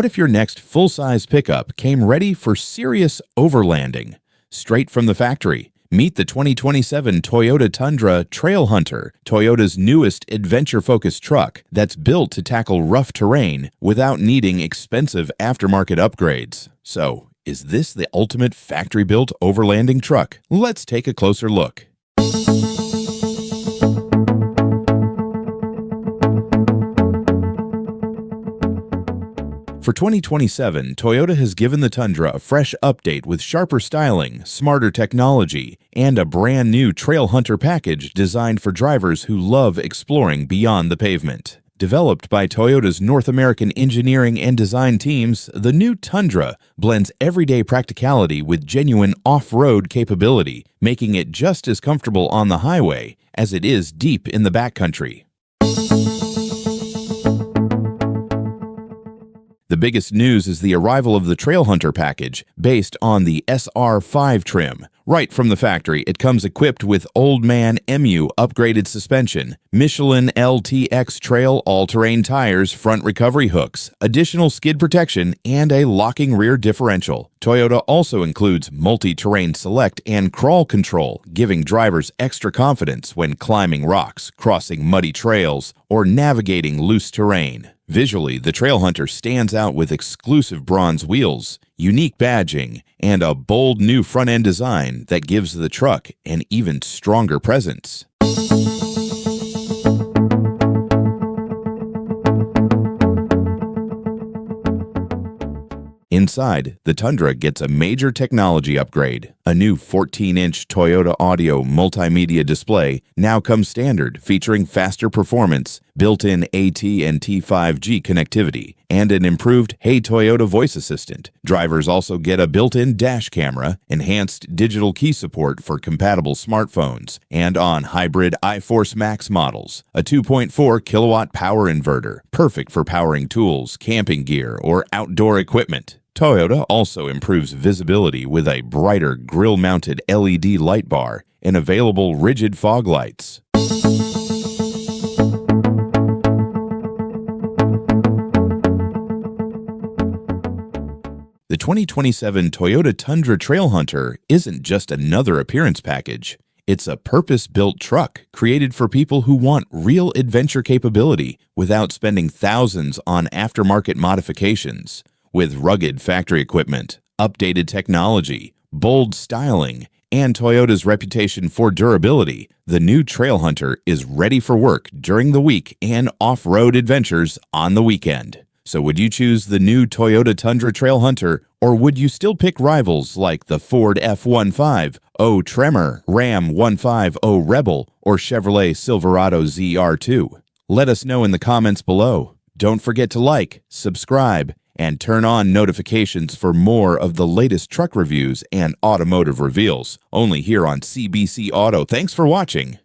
What if your next full-size pickup came ready for serious overlanding? Straight from the factory, meet the 2027 Toyota Tundra Trailhunter, Toyota's newest adventure-focused truck that's built to tackle rough terrain without needing expensive aftermarket upgrades. So, is this the ultimate factory-built overlanding truck? Let's take a closer look. For 2027, Toyota has given the Tundra a fresh update with sharper styling, smarter technology, and a brand new Trailhunter package designed for drivers who love exploring beyond the pavement. Developed by Toyota's North American engineering and design teams, the new Tundra blends everyday practicality with genuine off-road capability, making it just as comfortable on the highway as it is deep in the backcountry. The biggest news is the arrival of the Trailhunter package, based on the SR5 trim. Right from the factory, it comes equipped with Old Man Emu upgraded suspension, Michelin LTX Trail all-terrain tires, front recovery hooks, additional skid protection, and a locking rear differential. Toyota also includes multi-terrain select and crawl control, giving drivers extra confidence when climbing rocks, crossing muddy trails, or navigating loose terrain. Visually, the Trailhunter stands out with exclusive bronze wheels, unique badging, and a bold new front-end design that gives the truck an even stronger presence. Inside, the Tundra gets a major technology upgrade. A new 14-inch Toyota Audio multimedia display now comes standard, featuring faster performance, built-in AT&T 5G connectivity, and an improved Hey Toyota voice assistant. Drivers also get a built-in dash camera, enhanced digital key support for compatible smartphones, and on hybrid iForce Max models, a 2.4 kilowatt power inverter, perfect for powering tools, camping gear, or outdoor equipment. Toyota also improves visibility with a brighter grille-mounted LED light bar and available rigid fog lights. The 2027 Toyota Tundra Trailhunter isn't just another appearance package. It's a purpose-built truck created for people who want real adventure capability without spending thousands on aftermarket modifications. With rugged factory equipment, updated technology, bold styling, and Toyota's reputation for durability, the new Trailhunter is ready for work during the week and off-road adventures on the weekend. So would you choose the new Toyota Tundra Trailhunter, or would you still pick rivals like the Ford F-150, Tremor, Ram 150 Rebel, or Chevrolet Silverado ZR2? Let us know in the comments below. Don't forget to like, subscribe, and turn on notifications for more of the latest truck reviews and automotive reveals, only here on CBC Auto. Thanks for watching.